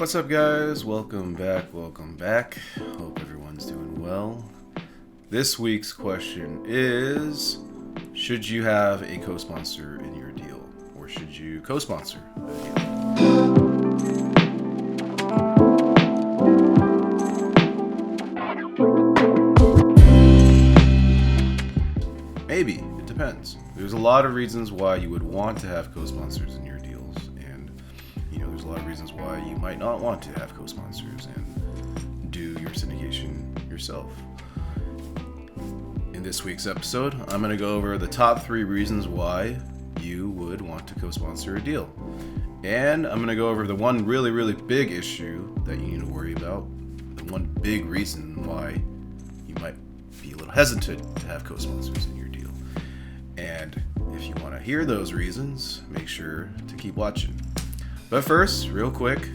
What's up, guys? Welcome back. Hope everyone's doing well. This week's question is, should you have a co-sponsor in your deal, or should you co-sponsor a deal? Maybe. It depends. There's a lot of reasons why you would want to have co-sponsors in your deals, and there's a lot of reasons why you might not want to have co-sponsors and do your syndication yourself. In this week's episode, I'm going to go over the top 3 reasons why you would want to co-sponsor a deal. And I'm going to go over the one really, really big issue that you need to worry about, the one big reason why you might be a little hesitant to have co-sponsors in your deal. And if you want to hear those reasons, make sure to keep watching. But first, real quick,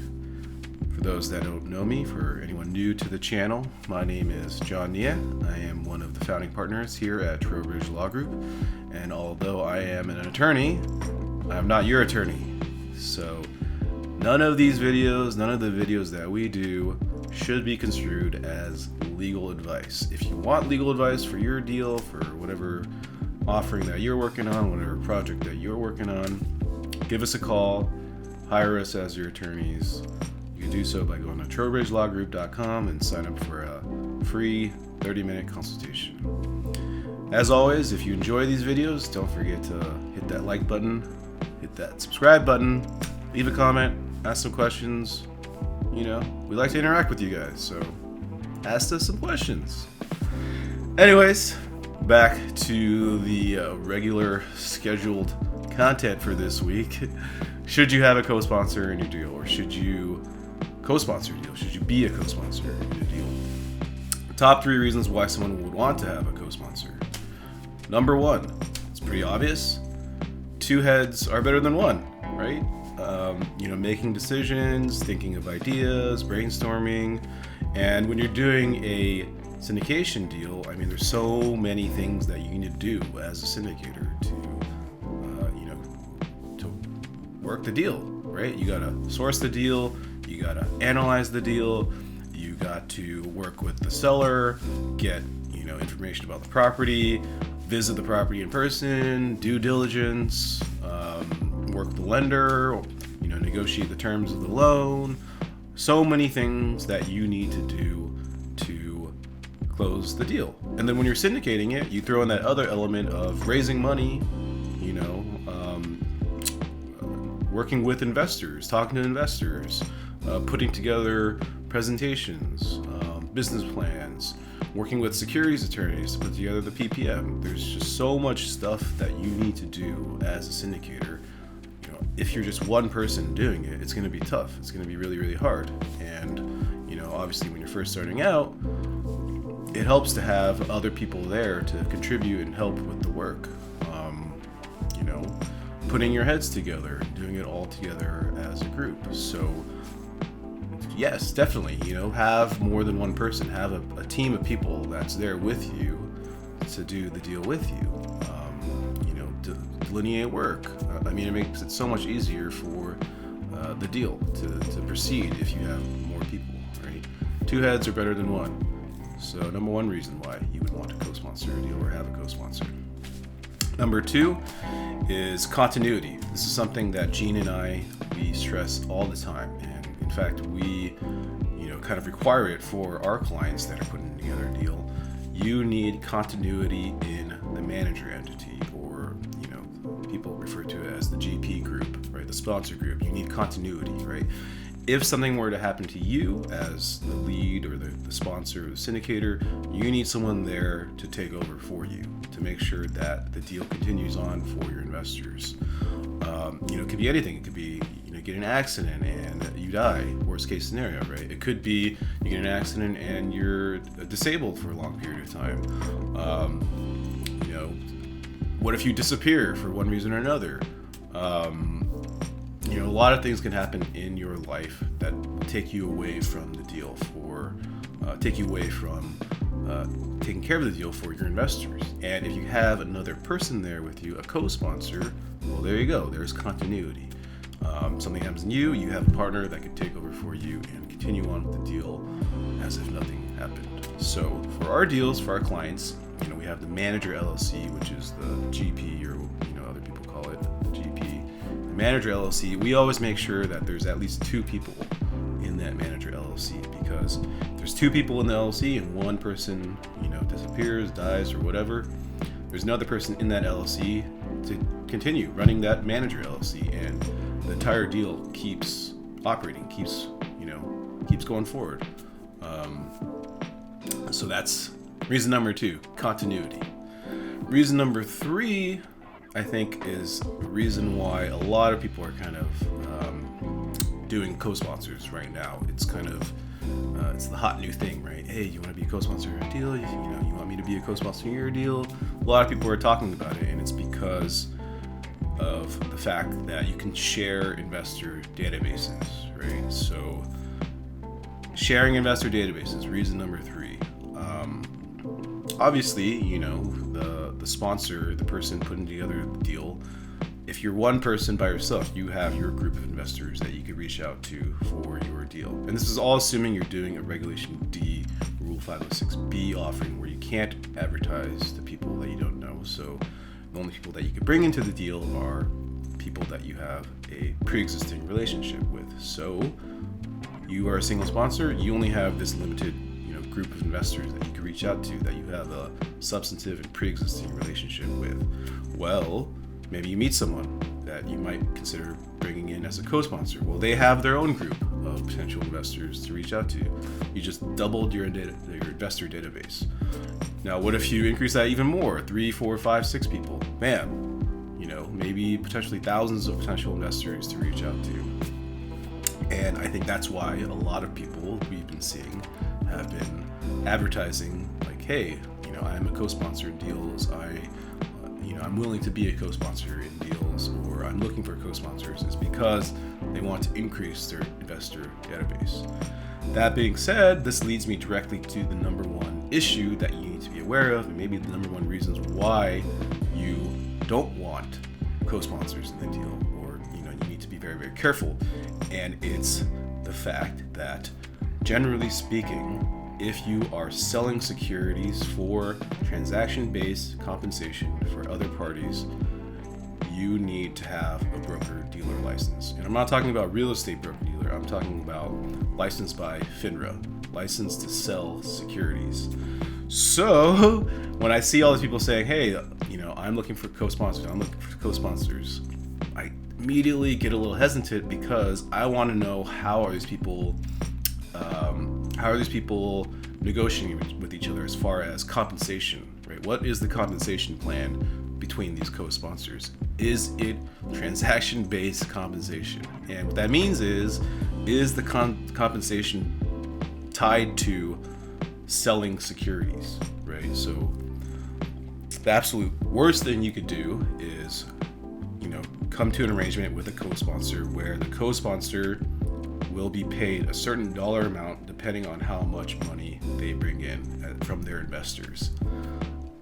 for those that don't know me, for anyone new to the channel, my name is Jon Nieh. I am one of the founding partners here at Trowbridge Law Group, and although I am an attorney, I'm not your attorney. So none of the videos that we do should be construed as legal advice. If you want legal advice for your deal, for whatever offering that you're working on, whatever project that you're working on, give us a call. Hire us as your attorneys. You can do so by going to trowbridgelawgroup.com and sign up for a free 30-minute consultation. As always, if you enjoy these videos, don't forget to hit that like button, hit that subscribe button, leave a comment, ask some questions. We like to interact with you guys, so ask us some questions. Anyways, back to the regular scheduled content for this week. Should you have a co-sponsor in your deal, or should you co-sponsor a deal? Should you be a co-sponsor in a deal? Top 3 reasons why someone would want to have a co-sponsor. Number 1, it's pretty obvious. 2 heads are better than 1, right? Making decisions, thinking of ideas, brainstorming. And when you're doing a syndication deal, there's so many things that you need to do as a syndicator to work the deal, right? You gotta source the deal, you gotta analyze the deal, you got to work with the seller, get information about the property, visit the property in person, due diligence, work with the lender, negotiate the terms of the loan. So many things that you need to do to close the deal. And then when you're syndicating it, you throw in that other element of raising money, working with investors, talking to investors, putting together presentations, business plans, working with securities attorneys to put together the PPM. There's just so much stuff that you need to do as a syndicator. If you're just one person doing it, it's going to be tough. It's going to be really, really hard. And, obviously when you're first starting out, it helps to have other people there to contribute and help with the work. Putting your heads together, doing it all together as a group. So yes, definitely, have more than one person, have a team of people that's there with you to do the deal with you. Delineate work. It makes it so much easier for the deal to proceed if you have more people, right? 2 heads are better than 1. So number 1 reason why you would want to co-sponsor a deal or have a co-sponsor. Number 2 is continuity. This is something that Gene and we stress all the time. And in fact, we, kind of require it for our clients that are putting together a deal. You need continuity in the manager entity, or, people refer to it as the GP group, right? The sponsor group. You need continuity, right? If something were to happen to you as the lead or the sponsor or the syndicator, you need someone there to take over for you to make sure that the deal continues on for your investors. It could be anything. It could be, get an accident and you die, worst case scenario, right? It could be you get an accident and you're disabled for a long period of time. What if you disappear for one reason or another? A lot of things can happen in your life that will take you away from the deal take you away from taking care of the deal for your investors. And if you have another person there with you, a co-sponsor, well, there you go. There's continuity. Something happens in you have a partner that could take over for you and continue on with the deal as if nothing happened. So for our deals, for our clients, we have the manager LLC, which is the GP, or other people call it the GP. The manager LLC, we always make sure that there's at least 2 people in that manager LLC, because if there's 2 people in the LLC and one person, disappears, dies, or whatever, there's another person in that LLC to continue running that manager LLC, and the entire deal keeps operating, keeps going forward. So that's reason number 2, continuity. Reason number 3, I think, is the reason why a lot of people are kind of doing co-sponsors right now. It's kind of it's the hot new thing, right? Hey, you want to be a co-sponsor in a deal? You want me to be a co-sponsor in your deal? A lot of people are talking about it, and it's because of the fact that you can share investor databases, right? So sharing investor databases, reason number 3. Obviously, the sponsor, the person putting together the deal, if you're one person by yourself, you have your group of investors that you could reach out to for your deal. And this is all assuming you're doing a Regulation D, Rule 506B offering, where you can't advertise to people that you don't know. So the only people that you could bring into the deal are people that you have a pre-existing relationship with. So you are a single sponsor, you only have this limited group of investors that you can reach out to, that you have a substantive and pre-existing relationship with. Well, maybe you meet someone that you might consider bringing in as a co-sponsor. Well, they have their own group of potential investors to reach out to. You just doubled your investor database. Now, what if you increase that even more? 3, 4, 5, 6 people. Bam. Maybe potentially thousands of potential investors to reach out to. And I think that's why a lot of people we've been seeing have been advertising like, hey, I'm a co-sponsor in deals. I'm willing to be a co-sponsor in deals, or I'm looking for co-sponsors, is because they want to increase their investor database. That being said, this leads me directly to the number 1 issue that you need to be aware of, and maybe the number 1 reasons why you don't want co-sponsors in the deal, or you need to be very, very careful. And it's the fact that, generally speaking, if you are selling securities for transaction-based compensation for other parties, you need to have a broker-dealer license. And I'm not talking about real estate broker-dealer. I'm talking about licensed by FINRA, licensed to sell securities. So when I see all these people saying, hey, I'm looking for co-sponsors, I immediately get a little hesitant, because I want to know how are these people negotiating with each other as far as compensation, right? What is the compensation plan between these co-sponsors? Is it transaction-based compensation? And what that means is the compensation tied to selling securities, right? So the absolute worst thing you could do is, come to an arrangement with a co-sponsor where the co-sponsor will be paid a certain dollar amount depending on how much money they bring in from their investors.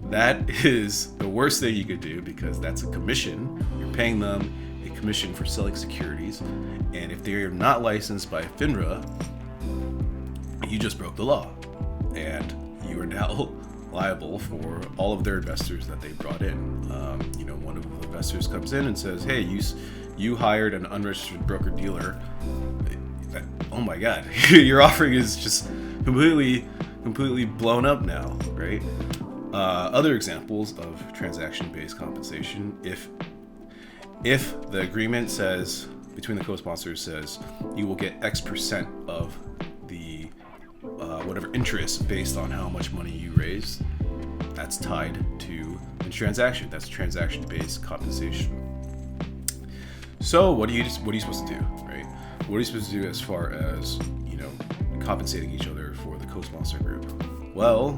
That is the worst thing you could do, because that's a commission. You're paying them a commission for selling securities, and if they're not licensed by FINRA, you just broke the law, and you are now liable for all of their investors that they brought in. One of the investors comes in and says, hey, you hired an unregistered broker-dealer. Oh my God, your offering is just completely blown up now, right? Other examples of transaction-based compensation, if the agreement says, between the co-sponsors, says you will get X% of the whatever interest based on how much money you raised, that's tied to the transaction. That's transaction-based compensation. So what are you supposed to do, right? What are you supposed to do as far as, compensating each other for the co-sponsor group? Well,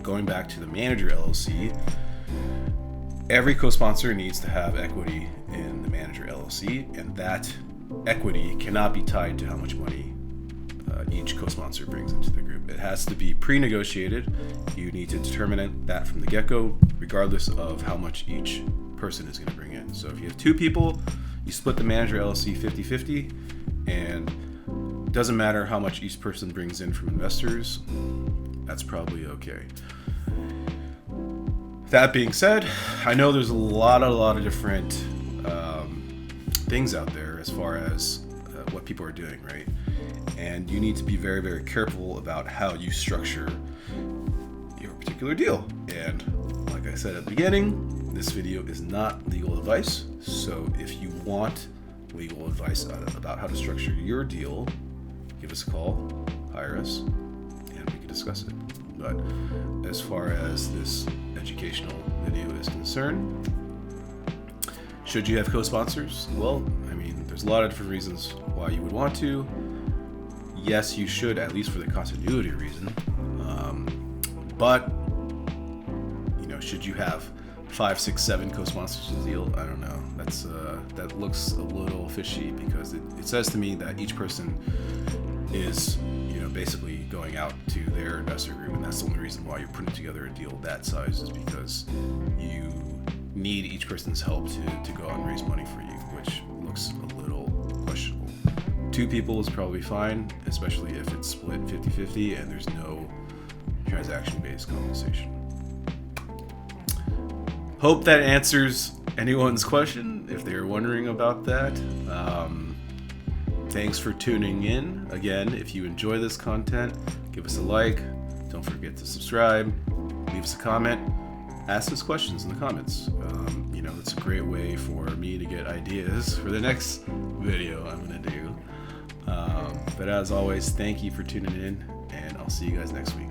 going back to the manager LLC, every co-sponsor needs to have equity in the manager LLC, and that equity cannot be tied to how much money each co-sponsor brings into the group. It has to be pre-negotiated. You need to determine that from the get-go, regardless of how much each person is going to bring in. So if you have 2 people, You split the manager LLC 50-50, and it doesn't matter how much each person brings in from investors. That's probably okay. That being said, I know there's a lot of different things out there as far as what people are doing, right? And you need to be very, very careful about how you structure your particular deal. And like I said at the beginning, this video is not legal advice. So if you want legal advice about how to structure your deal, give us a call, hire us, and we can discuss it. But as far as this educational video is concerned, should you have co-sponsors? Well, I mean, there's a lot of different reasons why you would want to. Yes, you should, at least for the continuity reason. But, you know, should you have 5, 6, 7 co-sponsors to the deal? I don't know. That looks a little fishy, because it says to me that each person is, you know, basically going out to their investor group, and that's the only reason why you're putting together a deal that size is because you need each person's help to go out and raise money for you, which looks a little questionable. 2 people is probably fine, especially if it's split 50-50 and there's no transaction-based compensation. Hope that answers anyone's question if they're wondering about that. Thanks for tuning in. Again, if you enjoy this content, give us a like. Don't forget to subscribe. Leave us a comment. Ask us questions in the comments. You know, it's a great way for me to get ideas for the next video I'm going to do. But as always, thank you for tuning in, and I'll see you guys next week.